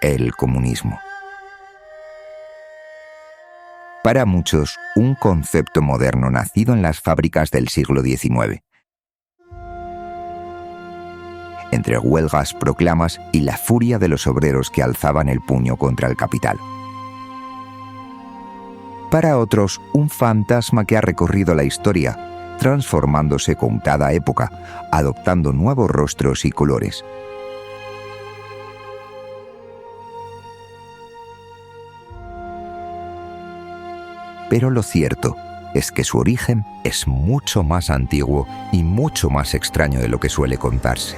el comunismo. Para muchos, un concepto moderno nacido en las fábricas del siglo XIX. Entre huelgas, proclamas y la furia de los obreros que alzaban el puño contra el capital. Para otros, un fantasma que ha recorrido la historia, transformándose con cada época, adoptando nuevos rostros y colores. Pero lo cierto es que su origen es mucho más antiguo y mucho más extraño de lo que suele contarse.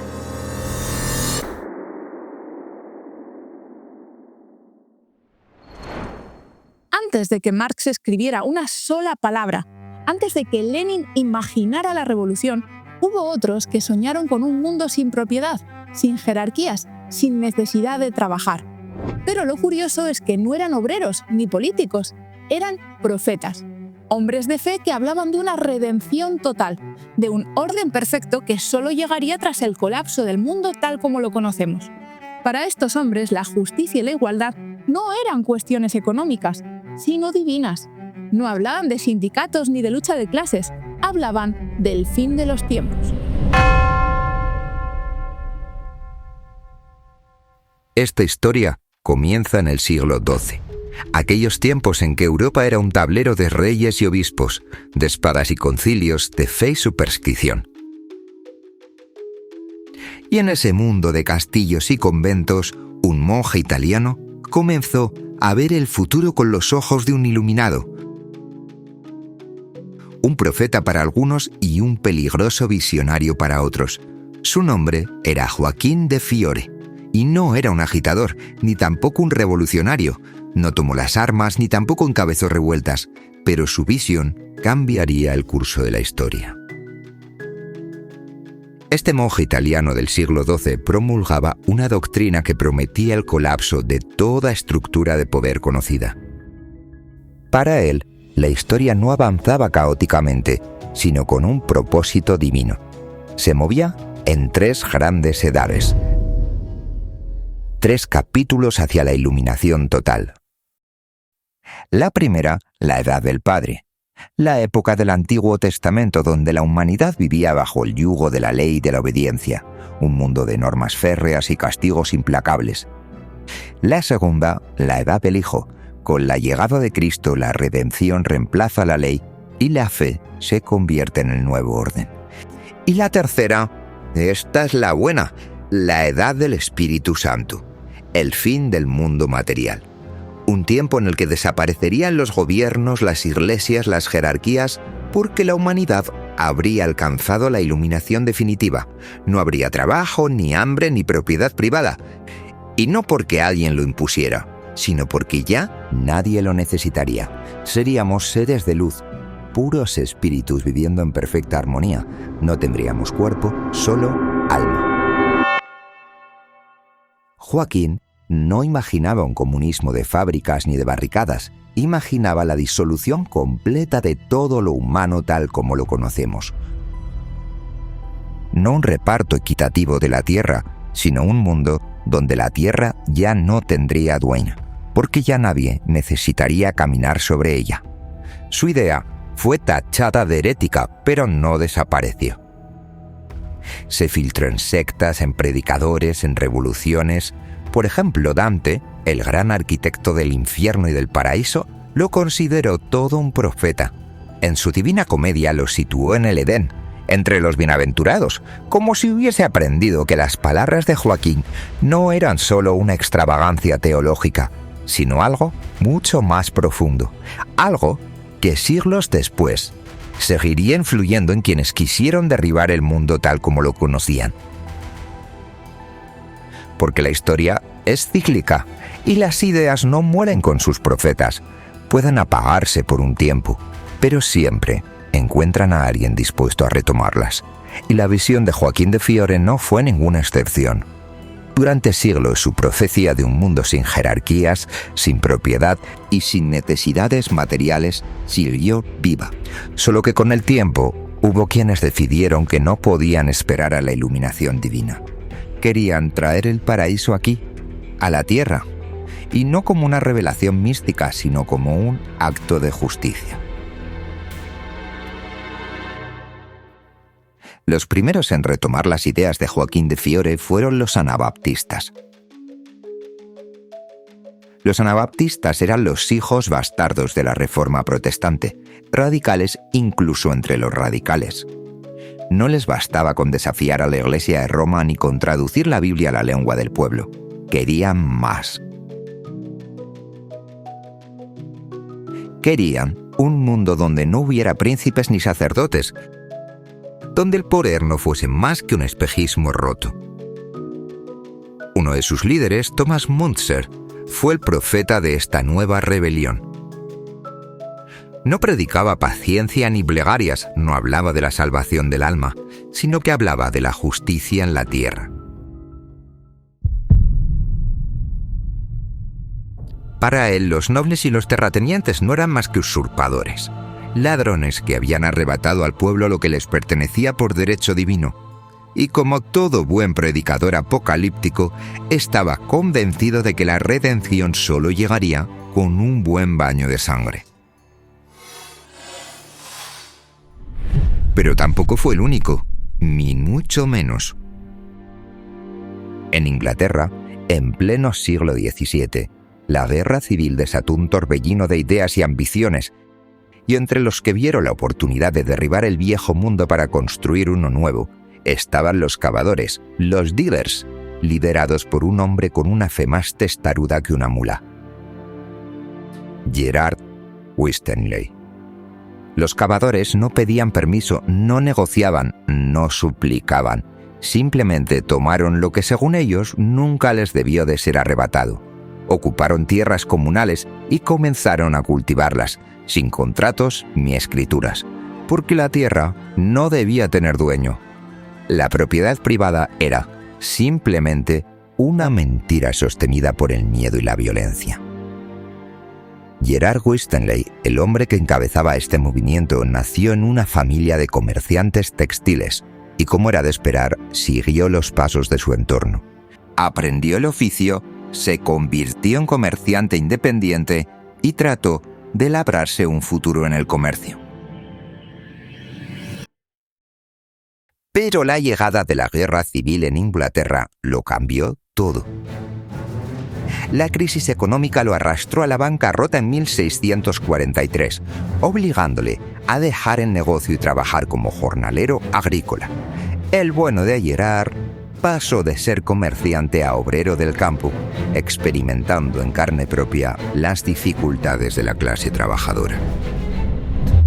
Antes de que Marx escribiera una sola palabra, antes de que Lenin imaginara la revolución, hubo otros que soñaron con un mundo sin propiedad, sin jerarquías, sin necesidad de trabajar. Pero lo curioso es que no eran obreros ni políticos, eran profetas, hombres de fe que hablaban de una redención total, de un orden perfecto que solo llegaría tras el colapso del mundo tal como lo conocemos. Para estos hombres, la justicia y la igualdad no eran cuestiones económicas, sino divinas. No hablaban de sindicatos ni de lucha de clases, hablaban del fin de los tiempos. Esta historia comienza en el siglo XII. Aquellos tiempos en que Europa era un tablero de reyes y obispos, de espadas y concilios, de fe y superstición. Y en ese mundo de castillos y conventos, un monje italiano comenzó a ver el futuro con los ojos de un iluminado. Un profeta para algunos y un peligroso visionario para otros. Su nombre era Joaquín de Fiore, y no era un agitador, ni tampoco un revolucionario. No tomó las armas ni tampoco encabezó revueltas, pero su visión cambiaría el curso de la historia. Este monje italiano del siglo XII promulgaba una doctrina que prometía el colapso de toda estructura de poder conocida. Para él, la historia no avanzaba caóticamente, sino con un propósito divino. Se movía en 3 grandes edades. 3 capítulos hacia la iluminación total. La primera, la Edad del Padre, la época del Antiguo Testamento donde la humanidad vivía bajo el yugo de la ley y de la obediencia, un mundo de normas férreas y castigos implacables. La segunda, la Edad del Hijo, con la llegada de Cristo la redención reemplaza la ley y la fe se convierte en el nuevo orden. Y la tercera, esta es la buena, la Edad del Espíritu Santo, el fin del mundo material. Un tiempo en el que desaparecerían los gobiernos, las iglesias, las jerarquías, porque la humanidad habría alcanzado la iluminación definitiva. No habría trabajo, ni hambre, ni propiedad privada. Y no porque alguien lo impusiera, sino porque ya nadie lo necesitaría. Seríamos seres de luz, puros espíritus viviendo en perfecta armonía. No tendríamos cuerpo, solo alma. Joaquín no imaginaba un comunismo de fábricas ni de barricadas, imaginaba la disolución completa de todo lo humano tal como lo conocemos. No un reparto equitativo de la tierra, sino un mundo donde la tierra ya no tendría dueño, porque ya nadie necesitaría caminar sobre ella. Su idea fue tachada de herética, pero no desapareció. Se filtró en sectas, en predicadores, en revoluciones. Por ejemplo, Dante, el gran arquitecto del infierno y del paraíso, lo consideró todo un profeta. En su Divina Comedia lo situó en el Edén, entre los bienaventurados, como si hubiese aprendido que las palabras de Joaquín no eran solo una extravagancia teológica, sino algo mucho más profundo, algo que siglos después seguiría influyendo en quienes quisieron derribar el mundo tal como lo conocían. Porque la historia es cíclica y las ideas no mueren con sus profetas. Pueden apagarse por un tiempo, pero siempre encuentran a alguien dispuesto a retomarlas. Y la visión de Joaquín de Fiore no fue ninguna excepción. Durante siglos su profecía de un mundo sin jerarquías, sin propiedad y sin necesidades materiales siguió viva. Solo que con el tiempo hubo quienes decidieron que no podían esperar a la iluminación divina. Querían traer el paraíso aquí, a la tierra, y no como una revelación mística, sino como un acto de justicia. Los primeros en retomar las ideas de Joaquín de Fiore fueron los anabaptistas. Los anabaptistas eran los hijos bastardos de la Reforma protestante, radicales incluso entre los radicales. No les bastaba con desafiar a la Iglesia de Roma ni con traducir la Biblia a la lengua del pueblo. Querían más. Querían un mundo donde no hubiera príncipes ni sacerdotes, donde el poder no fuese más que un espejismo roto. Uno de sus líderes, Thomas Müntzer, fue el profeta de esta nueva rebelión. No predicaba paciencia ni plegarias, no hablaba de la salvación del alma, sino que hablaba de la justicia en la tierra. Para él, los nobles y los terratenientes no eran más que usurpadores, ladrones que habían arrebatado al pueblo lo que les pertenecía por derecho divino. Y como todo buen predicador apocalíptico, estaba convencido de que la redención solo llegaría con un buen baño de sangre. Pero tampoco fue el único, ni mucho menos. En Inglaterra, en pleno siglo XVII, la guerra civil desató un torbellino de ideas y ambiciones, y entre los que vieron la oportunidad de derribar el viejo mundo para construir uno nuevo, estaban los cavadores, los diggers, liderados por un hombre con una fe más testaruda que una mula. Gerard Winstanley. Los cavadores no pedían permiso, no negociaban, no suplicaban. Simplemente tomaron lo que según ellos nunca les debió de ser arrebatado. Ocuparon tierras comunales y comenzaron a cultivarlas, sin contratos ni escrituras, porque la tierra no debía tener dueño. La propiedad privada era, simplemente, una mentira sostenida por el miedo y la violencia. Gerard Winstanley, el hombre que encabezaba este movimiento, nació en una familia de comerciantes textiles y, como era de esperar, siguió los pasos de su entorno. Aprendió el oficio, se convirtió en comerciante independiente y trató de labrarse un futuro en el comercio. Pero la llegada de la guerra civil en Inglaterra lo cambió todo. La crisis económica lo arrastró a la bancarrota en 1643, obligándole a dejar el negocio y trabajar como jornalero agrícola. El bueno de Gerard pasó de ser comerciante a obrero del campo, experimentando en carne propia las dificultades de la clase trabajadora.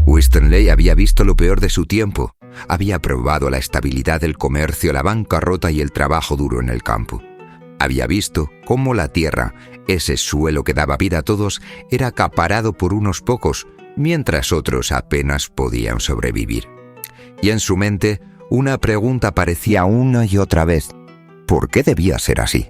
Winstanley había visto lo peor de su tiempo. Había probado la estabilidad del comercio, la bancarrota y el trabajo duro en el campo. Había visto cómo la tierra, ese suelo que daba vida a todos, era acaparado por unos pocos, mientras otros apenas podían sobrevivir. Y en su mente, una pregunta aparecía una y otra vez: ¿por qué debía ser así?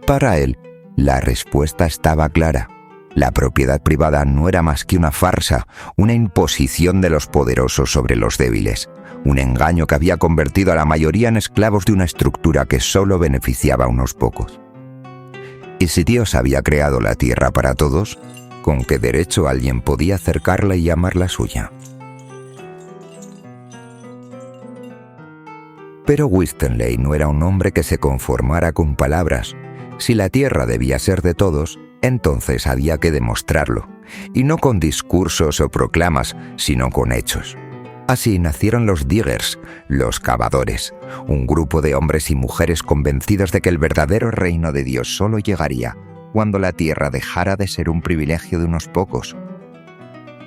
Para él, la respuesta estaba clara. La propiedad privada no era más que una farsa, una imposición de los poderosos sobre los débiles, un engaño que había convertido a la mayoría en esclavos de una estructura que solo beneficiaba a unos pocos. ¿Y si Dios había creado la tierra para todos, con qué derecho alguien podía acercarla y llamarla suya? Pero Winstanley no era un hombre que se conformara con palabras. Si la tierra debía ser de todos, entonces había que demostrarlo, y no con discursos o proclamas, sino con hechos. Así nacieron los diggers, los cavadores, un grupo de hombres y mujeres convencidos de que el verdadero reino de Dios solo llegaría cuando la tierra dejara de ser un privilegio de unos pocos.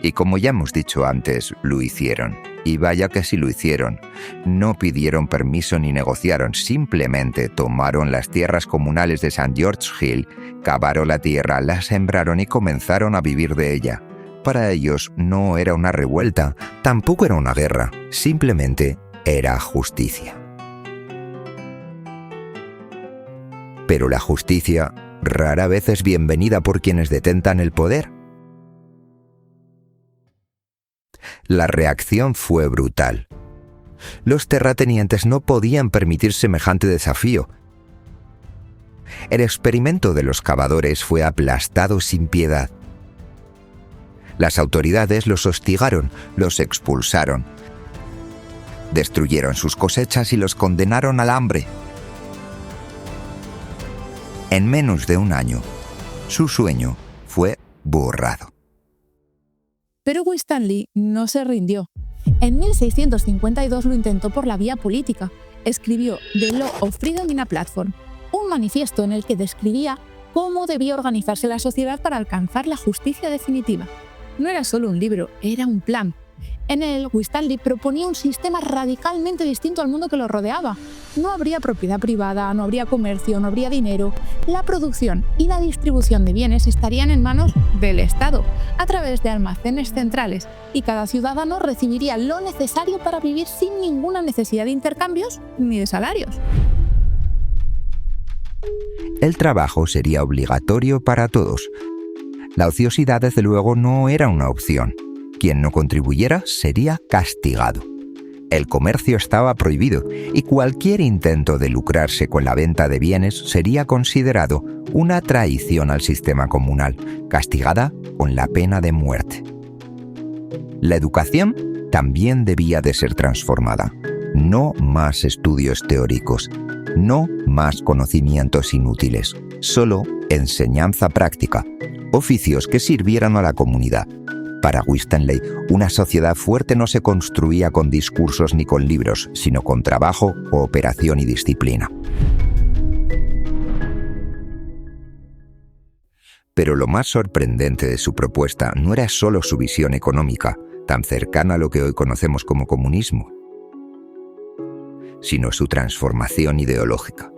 Y como ya hemos dicho antes, lo hicieron. Y vaya que sí lo hicieron. No pidieron permiso ni negociaron, simplemente tomaron las tierras comunales de St. George Hill, cavaron la tierra, la sembraron y comenzaron a vivir de ella. Para ellos no era una revuelta, tampoco era una guerra, simplemente era justicia. Pero la justicia rara vez es bienvenida por quienes detentan el poder. La reacción fue brutal. Los terratenientes no podían permitir semejante desafío. El experimento de los cavadores fue aplastado sin piedad. Las autoridades los hostigaron, los expulsaron, destruyeron sus cosechas y los condenaron al hambre. En menos de un año, su sueño fue borrado. Pero Winstanley no se rindió. En 1652 lo intentó por la vía política. Escribió The Law of Freedom in a Platform, un manifiesto en el que describía cómo debía organizarse la sociedad para alcanzar la justicia definitiva. No era solo un libro, era un plan. En él, Winstanley proponía un sistema radicalmente distinto al mundo que lo rodeaba. No habría propiedad privada, no habría comercio, no habría dinero. La producción y la distribución de bienes estarían en manos del Estado, a través de almacenes centrales, y cada ciudadano recibiría lo necesario para vivir sin ninguna necesidad de intercambios ni de salarios. El trabajo sería obligatorio para todos. La ociosidad, desde luego, no era una opción. Quien no contribuyera sería castigado. El comercio estaba prohibido y cualquier intento de lucrarse con la venta de bienes sería considerado una traición al sistema comunal, castigada con la pena de muerte. La educación también debía de ser transformada. No más estudios teóricos, no más conocimientos inútiles, solo enseñanza práctica, oficios que sirvieran a la comunidad. Para Winstanley, una sociedad fuerte no se construía con discursos ni con libros, sino con trabajo, cooperación y disciplina. Pero lo más sorprendente de su propuesta no era solo su visión económica, tan cercana a lo que hoy conocemos como comunismo, sino su transformación ideológica.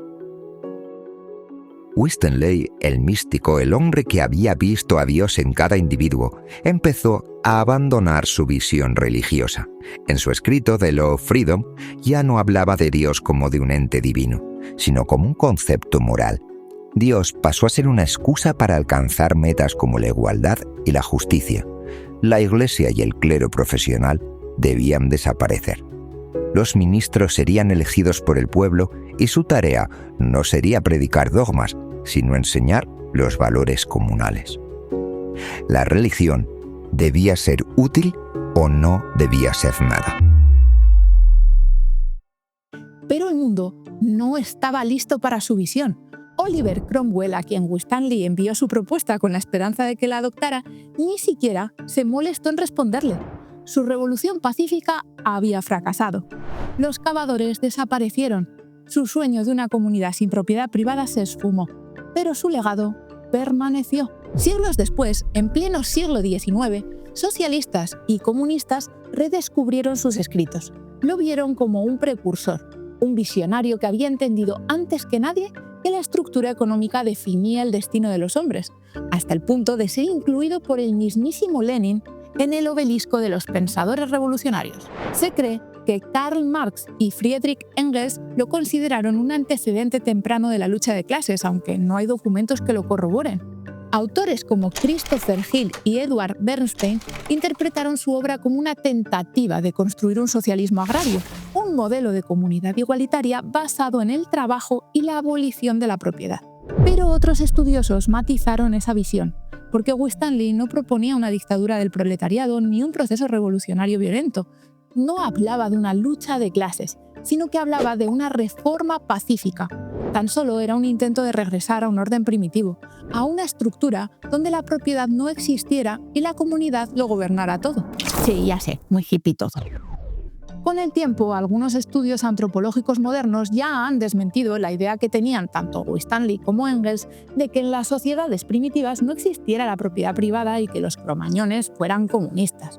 Winstanley, el místico, el hombre que había visto a Dios en cada individuo, empezó a abandonar su visión religiosa. En su escrito The Law of Freedom ya no hablaba de Dios como de un ente divino, sino como un concepto moral. Dios pasó a ser una excusa para alcanzar metas como la igualdad y la justicia. La Iglesia y el clero profesional debían desaparecer. Los ministros serían elegidos por el pueblo y su tarea no sería predicar dogmas, sino enseñar los valores comunales. La religión debía ser útil o no debía ser nada. Pero el mundo no estaba listo para su visión. Oliver Cromwell, a quien Winstanley envió su propuesta con la esperanza de que la adoptara, ni siquiera se molestó en responderle. Su revolución pacífica había fracasado. Los cavadores desaparecieron. Su sueño de una comunidad sin propiedad privada se esfumó, pero su legado permaneció. Siglos después, en pleno siglo XIX, socialistas y comunistas redescubrieron sus escritos. Lo vieron como un precursor, un visionario que había entendido antes que nadie que la estructura económica definía el destino de los hombres, hasta el punto de ser incluido por el mismísimo Lenin en el obelisco de los pensadores revolucionarios. Se cree que Karl Marx y Friedrich Engels lo consideraron un antecedente temprano de la lucha de clases, aunque no hay documentos que lo corroboren. Autores como Christopher Hill y Edward Bernstein interpretaron su obra como una tentativa de construir un socialismo agrario, un modelo de comunidad igualitaria basado en el trabajo y la abolición de la propiedad. Pero otros estudiosos matizaron esa visión, porque Winstanley no proponía una dictadura del proletariado ni un proceso revolucionario violento. No hablaba de una lucha de clases, sino que hablaba de una reforma pacífica. Tan solo era un intento de regresar a un orden primitivo, a una estructura donde la propiedad no existiera y la comunidad lo gobernara todo. Sí, ya sé, muy hippie todo. Con el tiempo, algunos estudios antropológicos modernos ya han desmentido la idea que tenían tanto Winstanley como Engels de que en las sociedades primitivas no existiera la propiedad privada y que los cromañones fueran comunistas,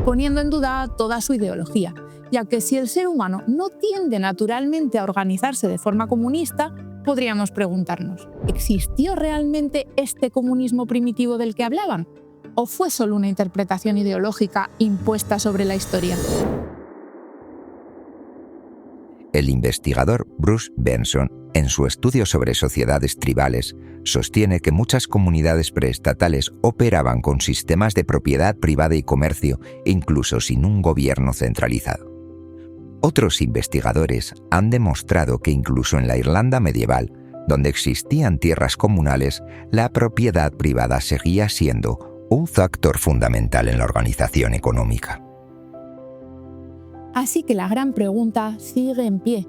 poniendo en duda toda su ideología, ya que si el ser humano no tiende naturalmente a organizarse de forma comunista, podríamos preguntarnos, ¿existió realmente este comunismo primitivo del que hablaban? ¿O fue solo una interpretación ideológica impuesta sobre la historia? El investigador Bruce Benson, en su estudio sobre sociedades tribales, sostiene que muchas comunidades preestatales operaban con sistemas de propiedad privada y comercio, incluso sin un gobierno centralizado. Otros investigadores han demostrado que incluso en la Irlanda medieval, donde existían tierras comunales, la propiedad privada seguía siendo un factor fundamental en la organización económica. Así que la gran pregunta sigue en pie.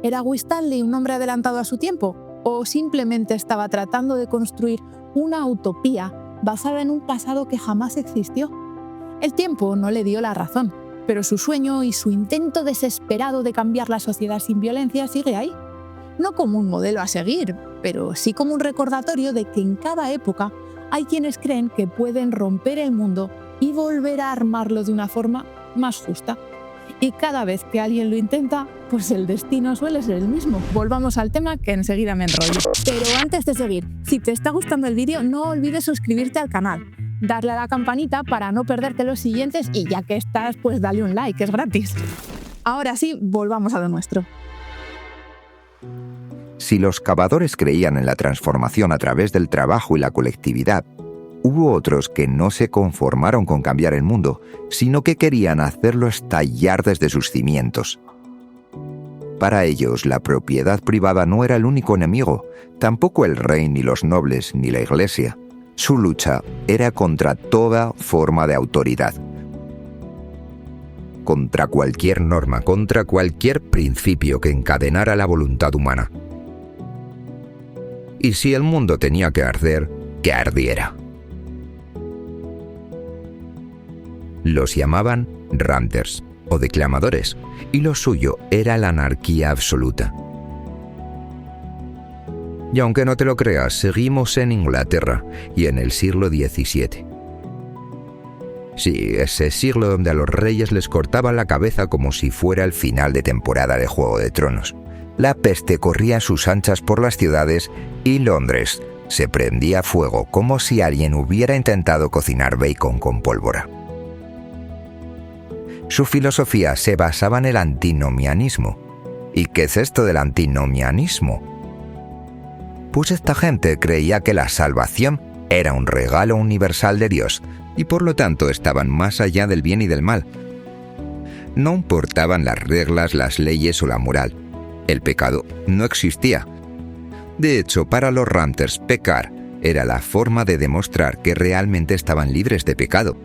¿Era Winstanley un hombre adelantado a su tiempo? ¿O simplemente estaba tratando de construir una utopía basada en un pasado que jamás existió? El tiempo no le dio la razón, pero su sueño y su intento desesperado de cambiar la sociedad sin violencia sigue ahí. No como un modelo a seguir, pero sí como un recordatorio de que en cada época hay quienes creen que pueden romper el mundo y volver a armarlo de una forma más justa. Y cada vez que alguien lo intenta, pues el destino suele ser el mismo. Volvamos al tema que enseguida me enrollo. Pero antes de seguir, si te está gustando el vídeo, no olvides suscribirte al canal, darle a la campanita para no perderte los siguientes y ya que estás, pues dale un like, es gratis. Ahora sí, volvamos a lo nuestro. Si los cavadores creían en la transformación a través del trabajo y la colectividad, hubo otros que no se conformaron con cambiar el mundo, sino que querían hacerlo estallar desde sus cimientos. Para ellos, la propiedad privada no era el único enemigo, tampoco el rey, ni los nobles, ni la iglesia. Su lucha era contra toda forma de autoridad. Contra cualquier norma, contra cualquier principio que encadenara la voluntad humana. Y si el mundo tenía que arder, que ardiera. Los llamaban ranters o declamadores, y lo suyo era la anarquía absoluta. Y aunque no te lo creas, seguimos en Inglaterra y en el siglo XVII. Sí, ese siglo donde a los reyes les cortaban la cabeza como si fuera el final de temporada de Juego de Tronos. La peste corría a sus anchas por las ciudades y Londres se prendía fuego como si alguien hubiera intentado cocinar bacon con pólvora. Su filosofía se basaba en el antinomianismo. ¿Y qué es esto del antinomianismo? Pues esta gente creía que la salvación era un regalo universal de Dios y por lo tanto estaban más allá del bien y del mal. No importaban las reglas, las leyes o la moral. El pecado no existía. De hecho, para los ranters, pecar era la forma de demostrar que realmente estaban libres de pecado.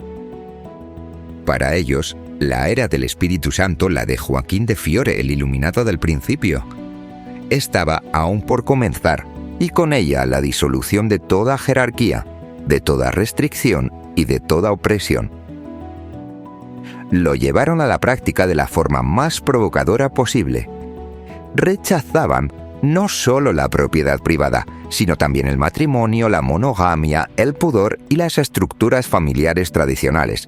Para ellos, la era del Espíritu Santo, la de Joaquín de Fiore, el iluminado del principio, estaba aún por comenzar, y con ella la disolución de toda jerarquía, de toda restricción y de toda opresión. Lo llevaron a la práctica de la forma más provocadora posible. Rechazaban no solo la propiedad privada, sino también el matrimonio, la monogamia, el pudor y las estructuras familiares tradicionales.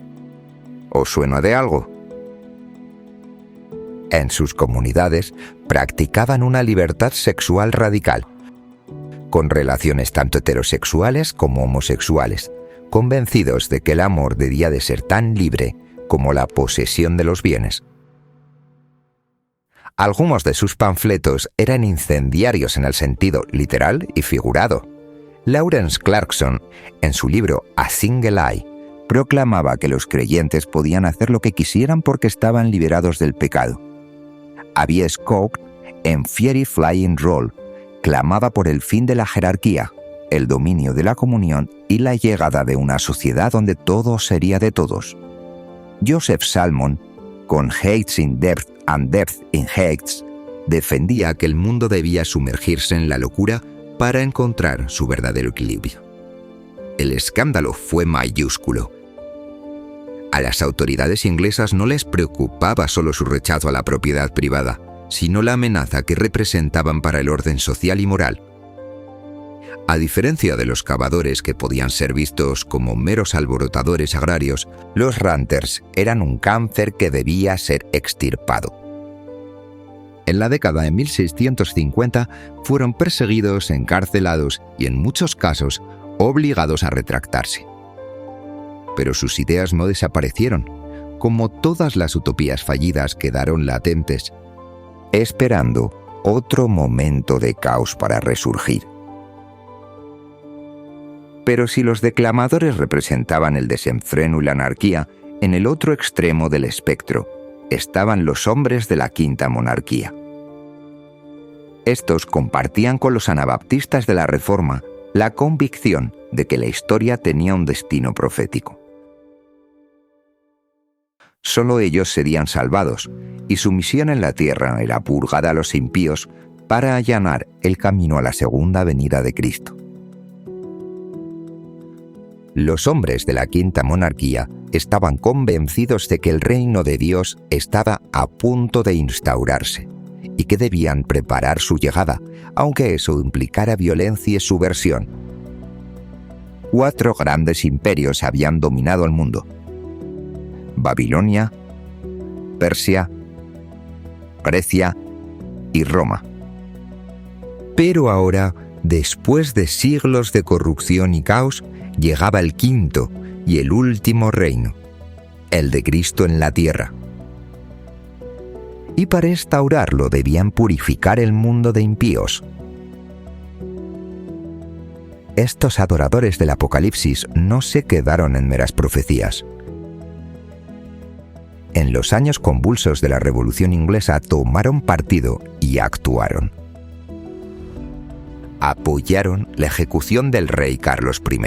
¿Os suena de algo? En sus comunidades practicaban una libertad sexual radical, con relaciones tanto heterosexuales como homosexuales, convencidos de que el amor debía de ser tan libre como la posesión de los bienes. Algunos de sus panfletos eran incendiarios en el sentido literal y figurado. Lawrence Clarkson, en su libro A Single Eye, proclamaba que los creyentes podían hacer lo que quisieran porque estaban liberados del pecado. Abby Scott, en Fiery Flying Roll, clamaba por el fin de la jerarquía, el dominio de la comunión y la llegada de una sociedad donde todo sería de todos. Joseph Salmon, con Hates in Depth and Depth in Hates, defendía que el mundo debía sumergirse en la locura para encontrar su verdadero equilibrio. El escándalo fue mayúsculo. A las autoridades inglesas no les preocupaba solo su rechazo a la propiedad privada, sino la amenaza que representaban para el orden social y moral. A diferencia de los cavadores que podían ser vistos como meros alborotadores agrarios, los ranters eran un cáncer que debía ser extirpado. En la década de 1650 fueron perseguidos, encarcelados y en muchos casos obligados a retractarse. Pero sus ideas no desaparecieron. Como todas las utopías fallidas, quedaron latentes, esperando otro momento de caos para resurgir. Pero si los declamadores representaban el desenfreno y la anarquía, en el otro extremo del espectro estaban los hombres de la Quinta Monarquía. Estos compartían con los anabaptistas de la Reforma la convicción de que la historia tenía un destino profético. Solo ellos serían salvados, y su misión en la tierra era purgar a los impíos para allanar el camino a la segunda venida de Cristo. Los hombres de la Quinta Monarquía estaban convencidos de que el reino de Dios estaba a punto de instaurarse y que debían preparar su llegada, aunque eso implicara violencia y subversión. 4 grandes imperios habían dominado el mundo: Babilonia, Persia, Grecia y Roma. Pero ahora, después de siglos de corrupción y caos, llegaba el quinto y el último reino, el de Cristo en la tierra. Y para instaurarlo debían purificar el mundo de impíos. Estos adoradores del Apocalipsis no se quedaron en meras profecías. En los años convulsos de la Revolución Inglesa tomaron partido y actuaron. Apoyaron la ejecución del rey Carlos I.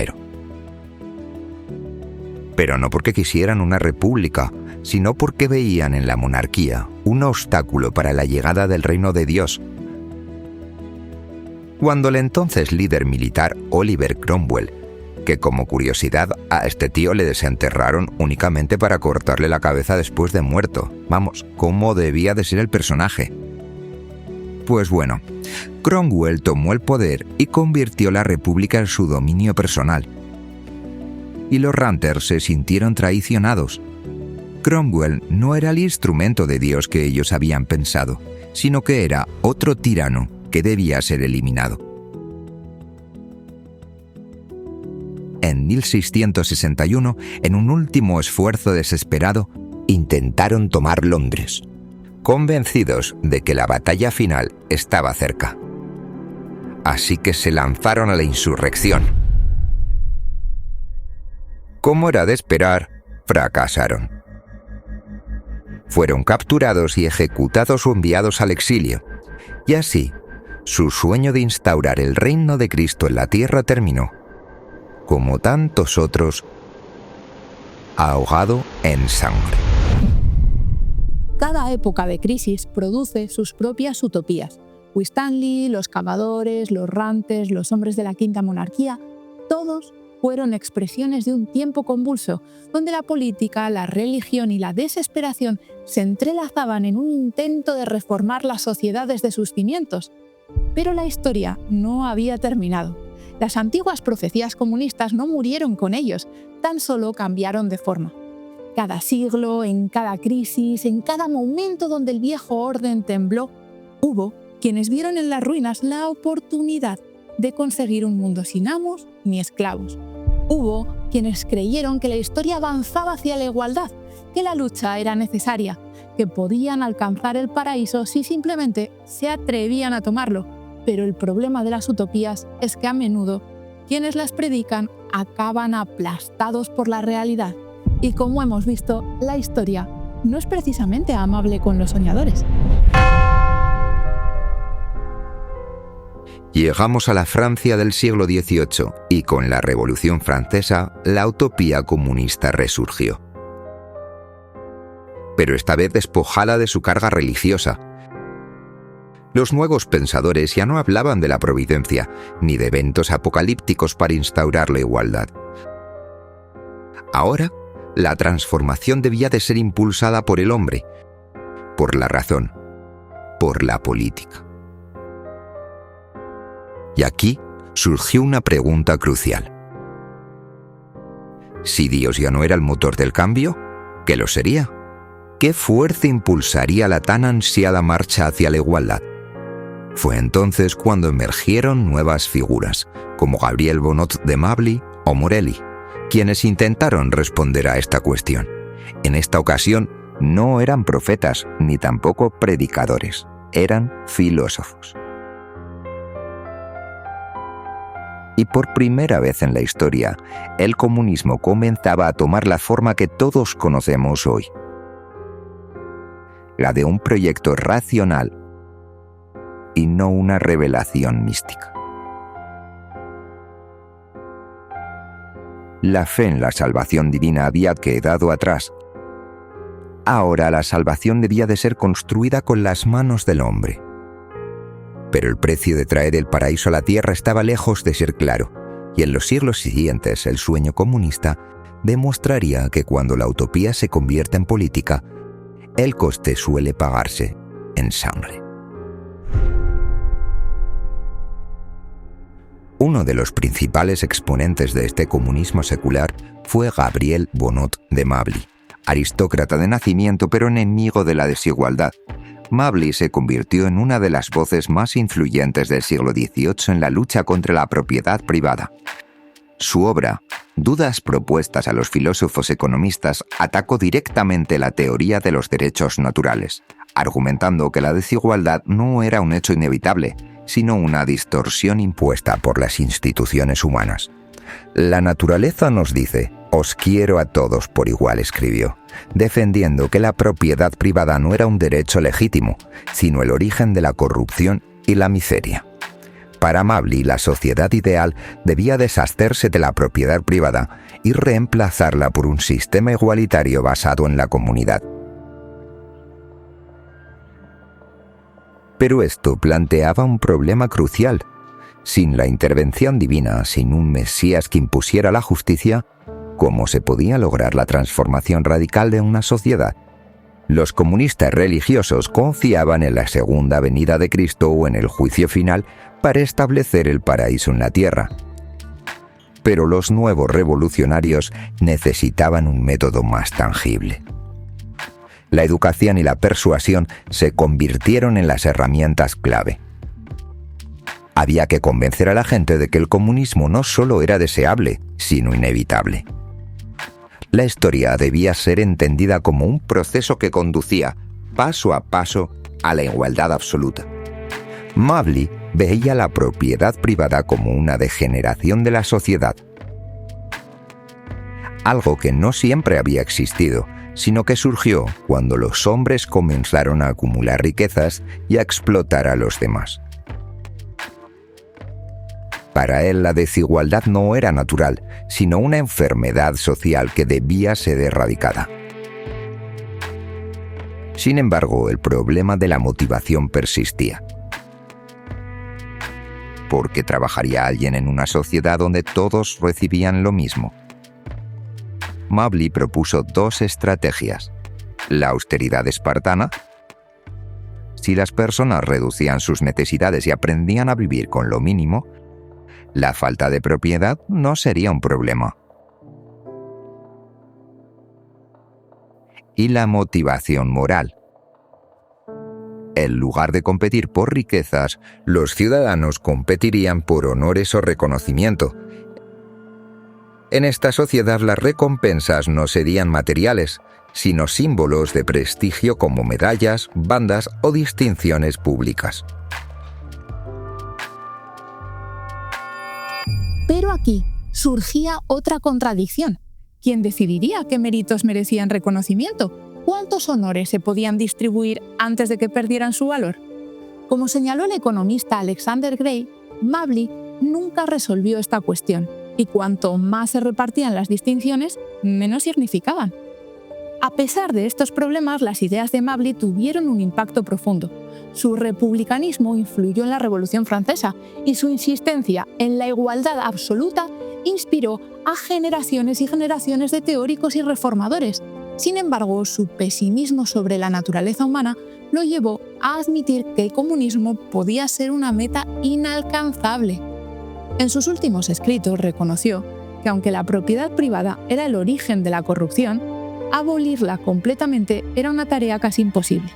Pero no porque quisieran una república, sino porque veían en la monarquía un obstáculo para la llegada del reino de Dios. Cuando el entonces líder militar Oliver Cromwell, que como curiosidad a este tío le desenterraron únicamente para cortarle la cabeza después de muerto. Vamos, ¿cómo debía de ser el personaje? Pues bueno, Cromwell tomó el poder y convirtió la república en su dominio personal. Y los Ranters se sintieron traicionados. Cromwell no era el instrumento de Dios que ellos habían pensado, sino que era otro tirano que debía ser eliminado. En 1661, en un último esfuerzo desesperado, intentaron tomar Londres, convencidos de que la batalla final estaba cerca. Así que se lanzaron a la insurrección. Como era de esperar, fracasaron. Fueron capturados y ejecutados o enviados al exilio, y así, su sueño de instaurar el reino de Cristo en la tierra terminó, como tantos otros, ahogado en sangre. Cada época de crisis produce sus propias utopías. Winstanley, los cavadores, los Ranters, los hombres de la Quinta Monarquía, todos fueron expresiones de un tiempo convulso, donde la política, la religión y la desesperación se entrelazaban en un intento de reformar las sociedades de sus cimientos. Pero la historia no había terminado. Las antiguas profecías comunistas no murieron con ellos, tan solo cambiaron de forma. Cada siglo, en cada crisis, en cada momento donde el viejo orden tembló, hubo quienes vieron en las ruinas la oportunidad de conseguir un mundo sin amos ni esclavos. Hubo quienes creyeron que la historia avanzaba hacia la igualdad, que la lucha era necesaria, que podían alcanzar el paraíso si simplemente se atrevían a tomarlo. Pero el problema de las utopías es que a menudo quienes las predican acaban aplastados por la realidad. Y como hemos visto, la historia no es precisamente amable con los soñadores. Llegamos a la Francia del siglo XVIII y con la Revolución Francesa la utopía comunista resurgió. Pero esta vez despojada de su carga religiosa. Los nuevos pensadores ya no hablaban de la providencia, ni de eventos apocalípticos para instaurar la igualdad. Ahora, la transformación debía de ser impulsada por el hombre, por la razón, por la política. Y aquí surgió una pregunta crucial. Si Dios ya no era el motor del cambio, ¿qué lo sería? ¿Qué fuerza impulsaría la tan ansiada marcha hacia la igualdad? Fue entonces cuando emergieron nuevas figuras, como Gabriel Bonot de Mably o Morelli, quienes intentaron responder a esta cuestión. En esta ocasión, no eran profetas ni tampoco predicadores, eran filósofos. Y por primera vez en la historia, el comunismo comenzaba a tomar la forma que todos conocemos hoy. La de un proyecto racional, y no una revelación mística. La fe en la salvación divina había quedado atrás. Ahora la salvación debía de ser construida con las manos del hombre. Pero el precio de traer el paraíso a la tierra estaba lejos de ser claro, y en los siglos siguientes el sueño comunista demostraría que cuando la utopía se convierte en política, el coste suele pagarse en sangre. Uno de los principales exponentes de este comunismo secular fue Gabriel Bonnot de Mably, aristócrata de nacimiento pero enemigo de la desigualdad. Mably se convirtió en una de las voces más influyentes del siglo XVIII en la lucha contra la propiedad privada. Su obra, Dudas propuestas a los filósofos economistas, atacó directamente la teoría de los derechos naturales, argumentando que la desigualdad no era un hecho inevitable, sino una distorsión impuesta por las instituciones humanas. La naturaleza nos dice: «Os quiero a todos por igual», escribió, defendiendo que la propiedad privada no era un derecho legítimo, sino el origen de la corrupción y la miseria. Para Mably, la sociedad ideal debía deshacerse de la propiedad privada y reemplazarla por un sistema igualitario basado en la comunidad. Pero esto planteaba un problema crucial. Sin la intervención divina, sin un Mesías que impusiera la justicia, ¿cómo se podía lograr la transformación radical de una sociedad? Los comunistas religiosos confiaban en la segunda venida de Cristo o en el juicio final para establecer el paraíso en la tierra. Pero los nuevos revolucionarios necesitaban un método más tangible. La educación y la persuasión se convirtieron en las herramientas clave. Había que convencer a la gente de que el comunismo no solo era deseable, sino inevitable. La historia debía ser entendida como un proceso que conducía, paso a paso, a la igualdad absoluta. Mably veía la propiedad privada como una degeneración de la sociedad. Algo que no siempre había existido, sino que surgió cuando los hombres comenzaron a acumular riquezas y a explotar a los demás. Para él, la desigualdad no era natural, sino una enfermedad social que debía ser erradicada. Sin embargo, el problema de la motivación persistía. ¿Por qué trabajaría alguien en una sociedad donde todos recibían lo mismo? Mably propuso dos estrategias: la austeridad espartana. Si las personas reducían sus necesidades y aprendían a vivir con lo mínimo, la falta de propiedad no sería un problema. Y la motivación moral. En lugar de competir por riquezas, los ciudadanos competirían por honores o reconocimiento. En esta sociedad las recompensas no serían materiales, sino símbolos de prestigio como medallas, bandas o distinciones públicas. Pero aquí surgía otra contradicción. ¿Quién decidiría qué méritos merecían reconocimiento? ¿Cuántos honores se podían distribuir antes de que perdieran su valor? Como señaló el economista Alexander Gray, Mably nunca resolvió esta cuestión, y cuanto más se repartían las distinciones, menos significaban. A pesar de estos problemas, las ideas de Mably tuvieron un impacto profundo. Su republicanismo influyó en la Revolución Francesa y su insistencia en la igualdad absoluta inspiró a generaciones y generaciones de teóricos y reformadores. Sin embargo, su pesimismo sobre la naturaleza humana lo llevó a admitir que el comunismo podía ser una meta inalcanzable. En sus últimos escritos reconoció que aunque la propiedad privada era el origen de la corrupción, abolirla completamente era una tarea casi imposible.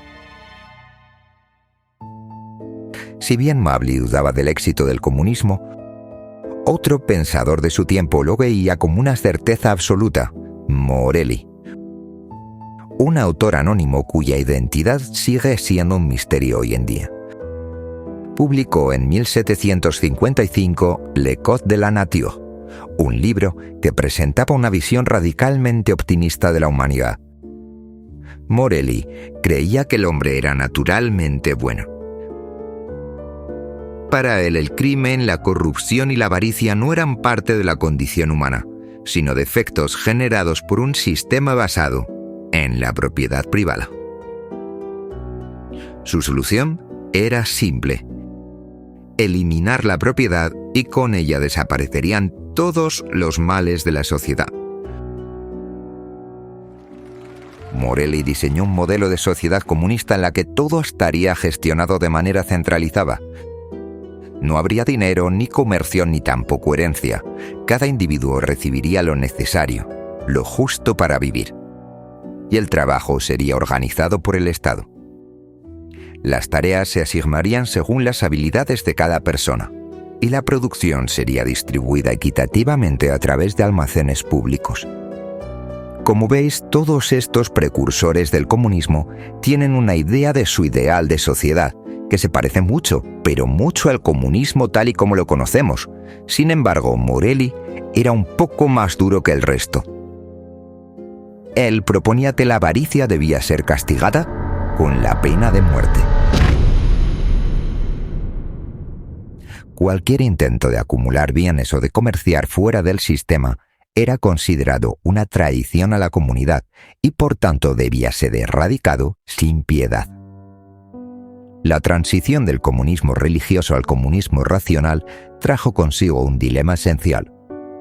Si bien Mably dudaba del éxito del comunismo, otro pensador de su tiempo lo veía como una certeza absoluta: Morelli, un autor anónimo cuya identidad sigue siendo un misterio hoy en día. Publicó en 1755 Le Code de la Nature, un libro que presentaba una visión radicalmente optimista de la humanidad. Morelli creía que el hombre era naturalmente bueno. Para él, el crimen, la corrupción y la avaricia no eran parte de la condición humana, sino defectos generados por un sistema basado en la propiedad privada. Su solución era simple: eliminar la propiedad y con ella desaparecerían todos los males de la sociedad. Morelli diseñó un modelo de sociedad comunista en la que todo estaría gestionado de manera centralizada. No habría dinero, ni comercio, ni tampoco herencia. Cada individuo recibiría lo necesario, lo justo para vivir. Y el trabajo sería organizado por el Estado. Las tareas se asignarían según las habilidades de cada persona, y la producción sería distribuida equitativamente a través de almacenes públicos. Como veis, todos estos precursores del comunismo tienen una idea de su ideal de sociedad, que se parece mucho, pero mucho al comunismo tal y como lo conocemos. Sin embargo, Morelli era un poco más duro que el resto. Él proponía que la avaricia debía ser castigada con la pena de muerte. Cualquier intento de acumular bienes o de comerciar fuera del sistema era considerado una traición a la comunidad y por tanto debía ser erradicado sin piedad. La transición del comunismo religioso al comunismo racional trajo consigo un dilema esencial.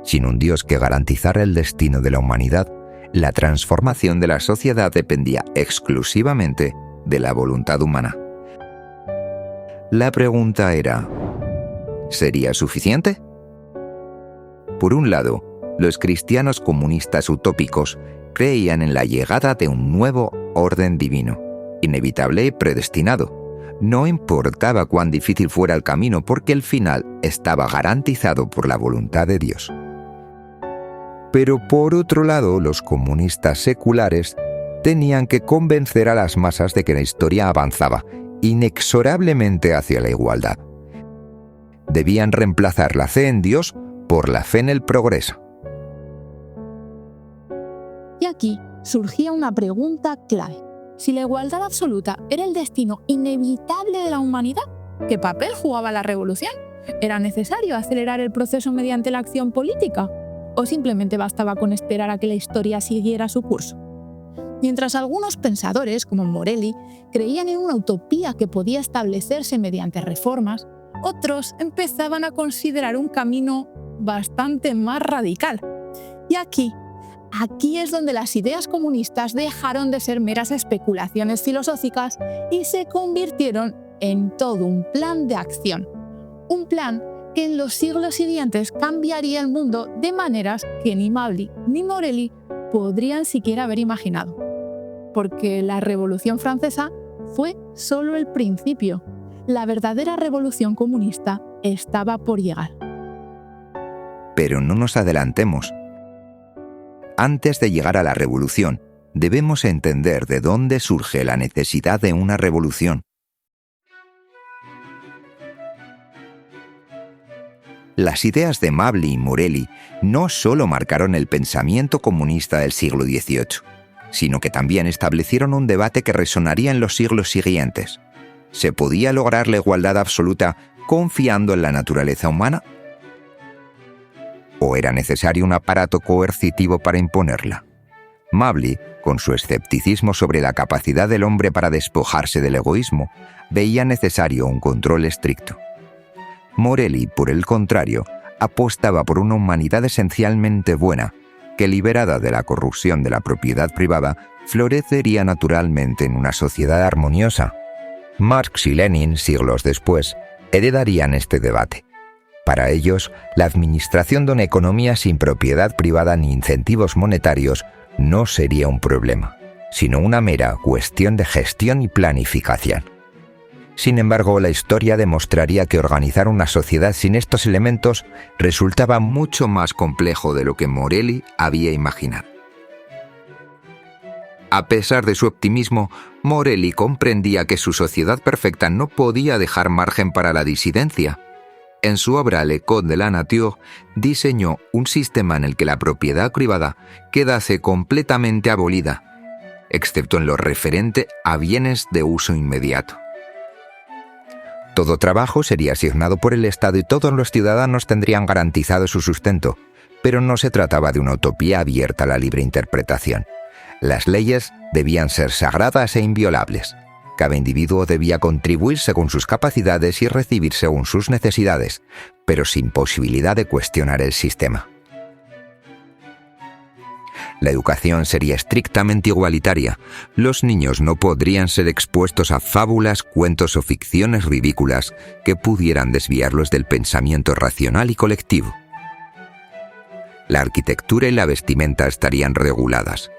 Sin un Dios que garantizara el destino de la humanidad, la transformación de la sociedad dependía exclusivamente de la voluntad humana. La pregunta era: ¿sería suficiente? Por un lado, los cristianos comunistas utópicos creían en la llegada de un nuevo orden divino, inevitable y predestinado. No importaba cuán difícil fuera el camino, porque el final estaba garantizado por la voluntad de Dios. Pero por otro lado, los comunistas seculares tenían que convencer a las masas de que la historia avanzaba inexorablemente hacia la igualdad. Debían reemplazar la fe en Dios por la fe en el progreso. Y aquí surgía una pregunta clave. Si la igualdad absoluta era el destino inevitable de la humanidad, ¿qué papel jugaba la revolución? ¿Era necesario acelerar el proceso mediante la acción política? ¿O simplemente bastaba con esperar a que la historia siguiera su curso? Mientras algunos pensadores, como Morelli, creían en una utopía que podía establecerse mediante reformas, otros empezaban a considerar un camino bastante más radical. Y aquí es donde las ideas comunistas dejaron de ser meras especulaciones filosóficas y se convirtieron en todo un plan de acción. Un plan que en los siglos siguientes cambiaría el mundo de maneras que ni Mably ni Morelli podrían siquiera haber imaginado. Porque la Revolución Francesa fue solo el principio. La verdadera revolución comunista estaba por llegar. Pero no nos adelantemos. Antes de llegar a la revolución, debemos entender de dónde surge la necesidad de una revolución. Las ideas de Mably y Morelli no solo marcaron el pensamiento comunista del siglo XVIII, sino que también establecieron un debate que resonaría en los siglos siguientes. ¿Se podía lograr la igualdad absoluta confiando en la naturaleza humana? ¿O era necesario un aparato coercitivo para imponerla? Mably, con su escepticismo sobre la capacidad del hombre para despojarse del egoísmo, veía necesario un control estricto. Morelli, por el contrario, apostaba por una humanidad esencialmente buena, que liberada de la corrupción de la propiedad privada, florecería naturalmente en una sociedad armoniosa. Marx y Lenin, siglos después, heredarían este debate. Para ellos, la administración de una economía sin propiedad privada ni incentivos monetarios no sería un problema, sino una mera cuestión de gestión y planificación. Sin embargo, la historia demostraría que organizar una sociedad sin estos elementos resultaba mucho más complejo de lo que Morelli había imaginado. A pesar de su optimismo, Morelli comprendía que su sociedad perfecta no podía dejar margen para la disidencia. En su obra Le Code de la Nature, diseñó un sistema en el que la propiedad privada quedase completamente abolida, excepto en lo referente a bienes de uso inmediato. Todo trabajo sería asignado por el Estado y todos los ciudadanos tendrían garantizado su sustento, pero no se trataba de una utopía abierta a la libre interpretación. Las leyes debían ser sagradas e inviolables. Cada individuo debía contribuir según sus capacidades y recibir según sus necesidades, pero sin posibilidad de cuestionar el sistema. La educación sería estrictamente igualitaria. Los niños no podrían ser expuestos a fábulas, cuentos o ficciones ridículas que pudieran desviarlos del pensamiento racional y colectivo. La arquitectura y la vestimenta estarían reguladas.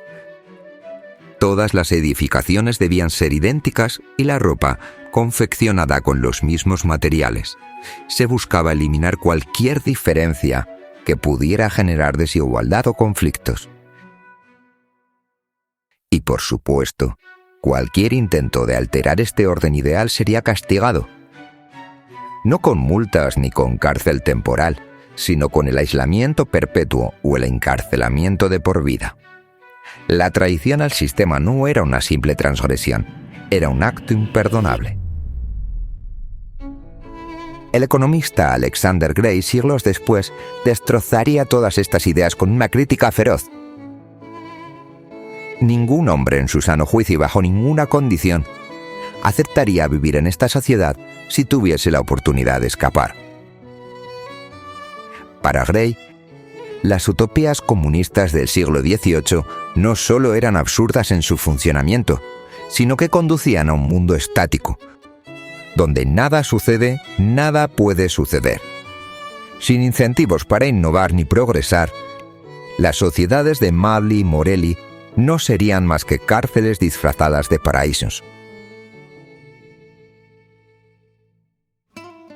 Todas las edificaciones debían ser idénticas y la ropa confeccionada con los mismos materiales. Se buscaba eliminar cualquier diferencia que pudiera generar desigualdad o conflictos. Y por supuesto, cualquier intento de alterar este orden ideal sería castigado. No con multas ni con cárcel temporal, sino con el aislamiento perpetuo o el encarcelamiento de por vida. La traición al sistema no era una simple transgresión, era un acto imperdonable. El economista Alexander Gray, siglos después, destrozaría todas estas ideas con una crítica feroz. Ningún hombre en su sano juicio y bajo ninguna condición aceptaría vivir en esta sociedad si tuviese la oportunidad de escapar. Para Gray, las utopías comunistas del siglo XVIII no solo eran absurdas en su funcionamiento, sino que conducían a un mundo estático, donde nada sucede, nada puede suceder. Sin incentivos para innovar ni progresar, las sociedades de Mably y Morelli no serían más que cárceles disfrazadas de paraísos.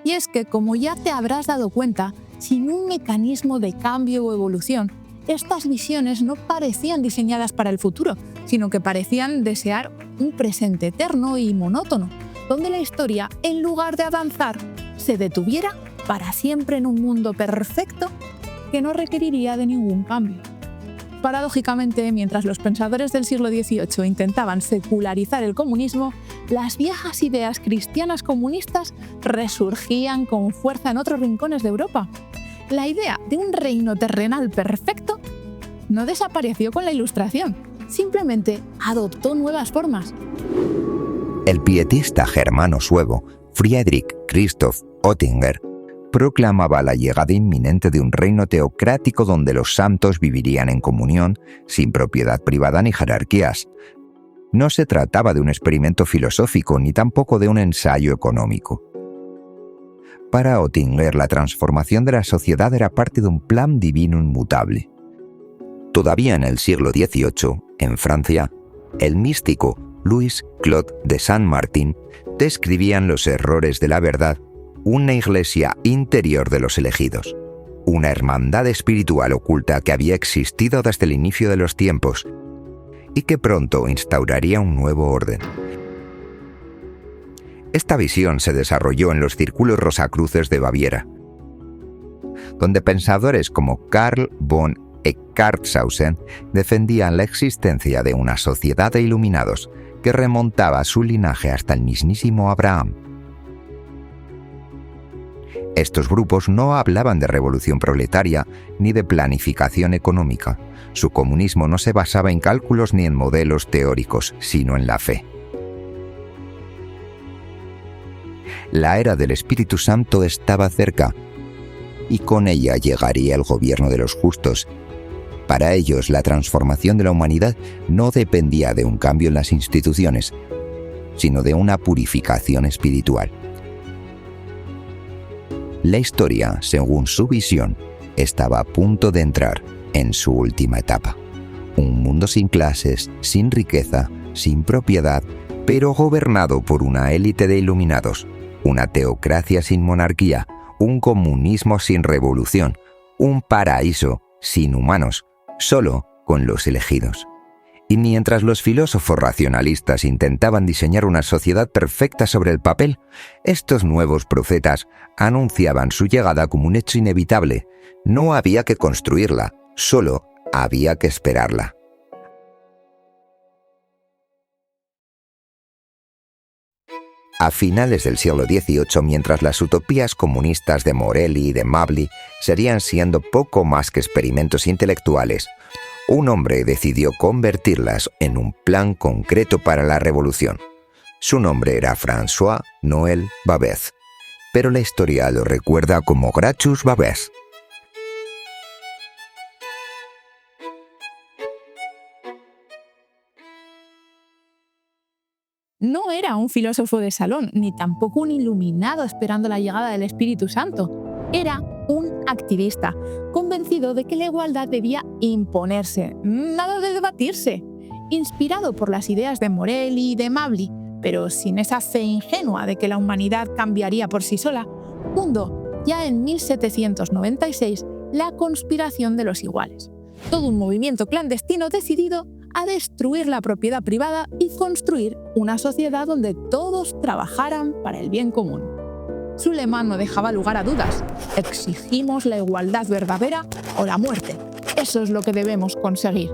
Y es que, como ya te habrás dado cuenta, sin un mecanismo de cambio o evolución, estas visiones no parecían diseñadas para el futuro, sino que parecían desear un presente eterno y monótono, donde la historia, en lugar de avanzar, se detuviera para siempre en un mundo perfecto que no requeriría de ningún cambio. Paradójicamente, mientras los pensadores del siglo XVIII intentaban secularizar el comunismo, las viejas ideas cristianas comunistas resurgían con fuerza en otros rincones de Europa. La idea de un reino terrenal perfecto no desapareció con la Ilustración, simplemente adoptó nuevas formas. El pietista germano-suevo Friedrich Christoph Oettinger proclamaba la llegada inminente de un reino teocrático donde los santos vivirían en comunión, sin propiedad privada ni jerarquías. No se trataba de un experimento filosófico ni tampoco de un ensayo económico. Para Oettinger, la transformación de la sociedad era parte de un plan divino inmutable. Todavía en el siglo XVIII, en Francia, el místico Louis Claude de Saint-Martin describía en Los errores de la verdad una iglesia interior de los elegidos, una hermandad espiritual oculta que había existido desde el inicio de los tiempos y que pronto instauraría un nuevo orden. Esta visión se desarrolló en los círculos rosacruces de Baviera, donde pensadores como Karl von Eckartshausen defendían la existencia de una sociedad de iluminados que remontaba su linaje hasta el mismísimo Abraham. Estos grupos no hablaban de revolución proletaria ni de planificación económica. Su comunismo no se basaba en cálculos ni en modelos teóricos, sino en la fe. La era del Espíritu Santo estaba cerca, y con ella llegaría el gobierno de los justos. Para ellos, la transformación de la humanidad no dependía de un cambio en las instituciones, sino de una purificación espiritual. La historia, según su visión, estaba a punto de entrar en su última etapa. Un mundo sin clases, sin riqueza, sin propiedad, pero gobernado por una élite de iluminados, una teocracia sin monarquía, un comunismo sin revolución, un paraíso sin humanos, solo con los elegidos. Y mientras los filósofos racionalistas intentaban diseñar una sociedad perfecta sobre el papel, estos nuevos profetas anunciaban su llegada como un hecho inevitable. No había que construirla, solo había que esperarla. A finales del siglo XVIII, mientras las utopías comunistas de Morelli y de Mably seguían siendo poco más que experimentos intelectuales, un hombre decidió convertirlas en un plan concreto para la revolución. Su nombre era François-Noël Babet, pero la historia lo recuerda como Gracchus Babet. No era un filósofo de salón, ni tampoco un iluminado esperando la llegada del Espíritu Santo. Era un activista, convencido de que la igualdad debía imponerse, nada de debatirse. Inspirado por las ideas de Morelli y de Mably, pero sin esa fe ingenua de que la humanidad cambiaría por sí sola, fundó ya en 1796 la Conspiración de los Iguales. Todo un movimiento clandestino decidido a destruir la propiedad privada y construir una sociedad donde todos trabajaran para el bien común. Su lema no dejaba lugar a dudas: exigimos la igualdad verdadera o la muerte. Eso es lo que debemos conseguir.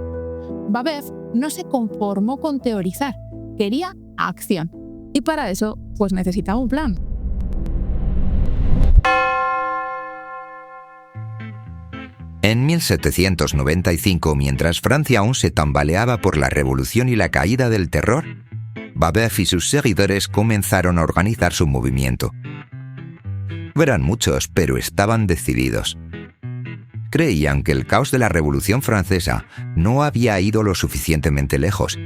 Babet no se conformó con teorizar, quería acción. Y para eso, pues necesitaba un plan. En 1795, mientras Francia aún se tambaleaba por la revolución y la caída del terror, Babet y sus seguidores comenzaron a organizar su movimiento. Eran muchos, pero estaban decididos. Creían que el caos de la Revolución Francesa no había ido lo suficientemente lejos,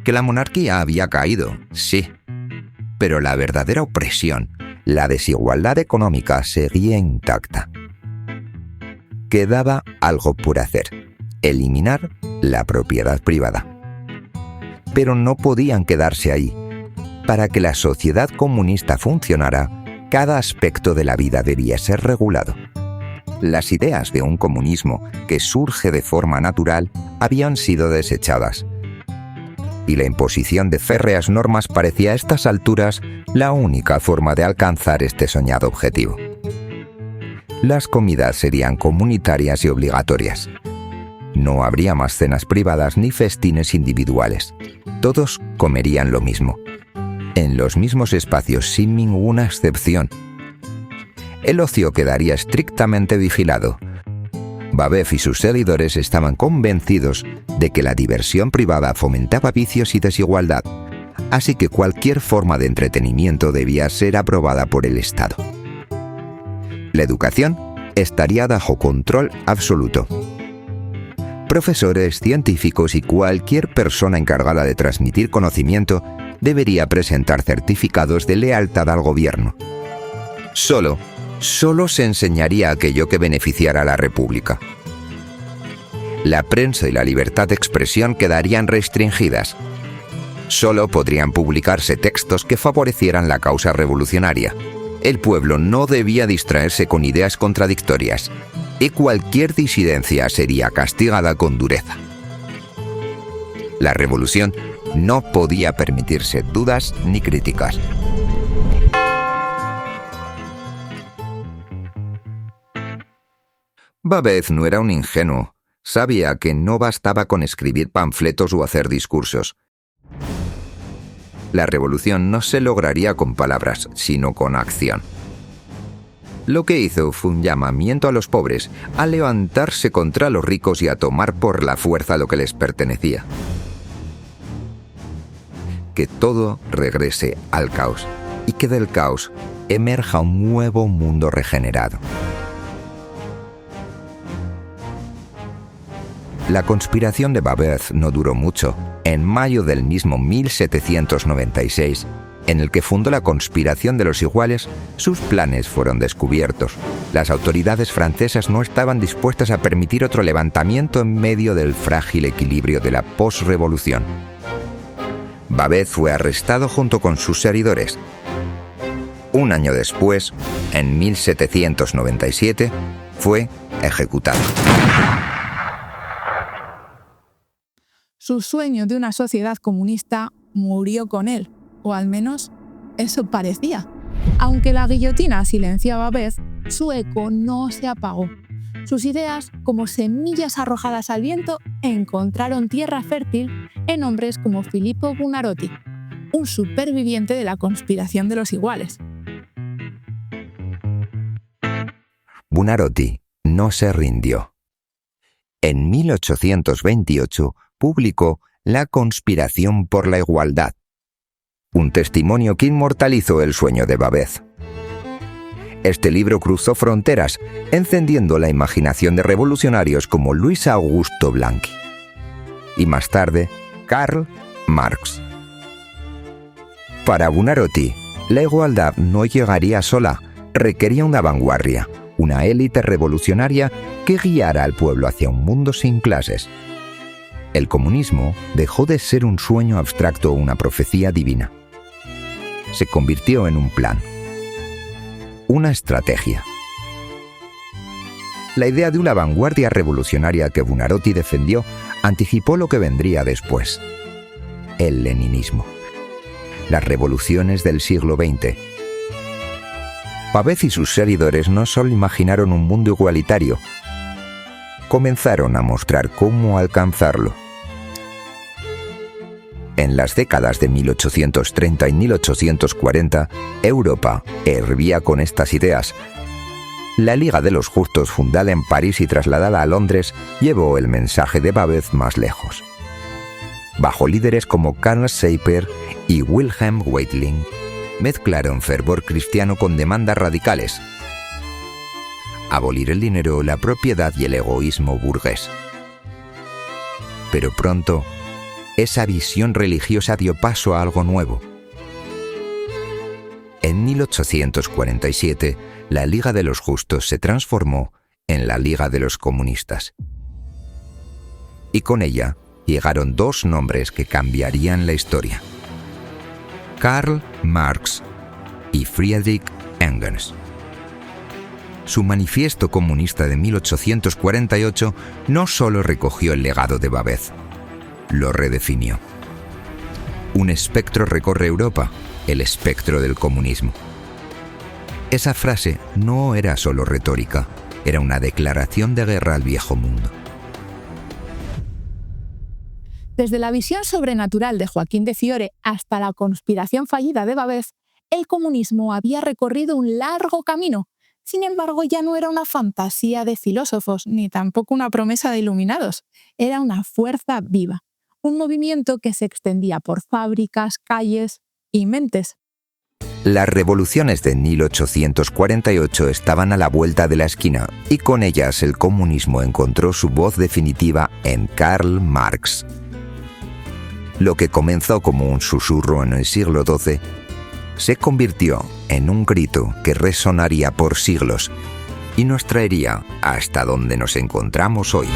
que la monarquía había caído, sí, pero la verdadera opresión, la desigualdad económica, seguía intacta. Quedaba algo por hacer: eliminar la propiedad privada. Pero no podían quedarse ahí. Para que la sociedad comunista funcionara, cada aspecto de la vida debía ser regulado. Las ideas de un comunismo que surge de forma natural habían sido desechadas, y la imposición de férreas normas parecía a estas alturas la única forma de alcanzar este soñado objetivo. Las comidas serían comunitarias y obligatorias. No habría más cenas privadas ni festines individuales. Todos comerían lo mismo, en los mismos espacios, sin ninguna excepción. El ocio quedaría estrictamente vigilado. Babet y sus seguidores estaban convencidos de que la diversión privada fomentaba vicios y desigualdad, así que cualquier forma de entretenimiento debía ser aprobada por el Estado. La educación estaría bajo control absoluto. Profesores, científicos y cualquier persona encargada de transmitir conocimiento debería presentar certificados de lealtad al gobierno. Solo se enseñaría aquello que beneficiara a la República. La prensa y la libertad de expresión quedarían restringidas. Solo podrían publicarse textos que favorecieran la causa revolucionaria. El pueblo no debía distraerse con ideas contradictorias, y cualquier disidencia sería castigada con dureza. La revolución no podía permitirse dudas ni críticas. Babet no era un ingenuo. Sabía que no bastaba con escribir panfletos o hacer discursos. La revolución no se lograría con palabras, sino con acción. Lo que hizo fue un llamamiento a los pobres a levantarse contra los ricos y a tomar por la fuerza lo que les pertenecía. Que todo regrese al caos y que del caos emerja un nuevo mundo regenerado. La conspiración de Babet no duró mucho. En mayo del mismo 1796, en el que fundó la Conspiración de los Iguales, sus planes fueron descubiertos. Las autoridades francesas no estaban dispuestas a permitir otro levantamiento en medio del frágil equilibrio de la posrevolución. Babet fue arrestado junto con sus seguidores. Un año después, en 1797, fue ejecutado. Su sueño de una sociedad comunista murió con él, o al menos eso parecía. Aunque la guillotina silenciaba a Babet, su eco no se apagó. Sus ideas, como semillas arrojadas al viento, encontraron tierra fértil en hombres como Filippo Buonarroti. un superviviente de la conspiración de los iguales. Buonarroti no se rindió. En 1828 publicó La conspiración por la igualdad, un testimonio que inmortalizó el sueño de Babet. Este libro cruzó fronteras, encendiendo la imaginación de revolucionarios como Luis Augusto Blanqui y más tarde Karl Marx. Para Buonarroti, la igualdad no llegaría sola, requería una vanguardia, una élite revolucionaria que guiara al pueblo hacia un mundo sin clases. El comunismo dejó de ser un sueño abstracto o una profecía divina. Se convirtió en un plan, una estrategia. La idea de una vanguardia revolucionaria que Buonarroti defendió anticipó lo que vendría después: el leninismo, las revoluciones del siglo XX. Babet y sus seguidores no solo imaginaron un mundo igualitario, comenzaron a mostrar cómo alcanzarlo. En las décadas de 1830 y 1840, Europa hervía con estas ideas. La Liga de los Justos, fundada en París y trasladada a Londres, llevó el mensaje de Babet más lejos. Bajo líderes como Karl Seiper y Wilhelm Weitling, mezclaron fervor cristiano con demandas radicales: abolir el dinero, la propiedad y el egoísmo burgués. Pero pronto, esa visión religiosa dio paso a algo nuevo. En 1847, la Liga de los Justos se transformó en la Liga de los Comunistas. Y con ella llegaron dos nombres que cambiarían la historia: Karl Marx y Friedrich Engels. Su manifiesto comunista de 1848 no solo recogió el legado de Babet, lo redefinió. Un espectro recorre Europa, el espectro del comunismo. Esa frase no era solo retórica, era una declaración de guerra al viejo mundo. Desde la visión sobrenatural de Joaquín de Fiore hasta la conspiración fallida de Babet, el comunismo había recorrido un largo camino. Sin embargo, ya no era una fantasía de filósofos, ni tampoco una promesa de iluminados. Era una fuerza viva, un movimiento que se extendía por fábricas, calles y mentes. Las revoluciones de 1848 estaban a la vuelta de la esquina y con ellas el comunismo encontró su voz definitiva en Karl Marx. Lo que comenzó como un susurro en el siglo XII se convirtió en un grito que resonaría por siglos y nos traería hasta donde nos encontramos hoy.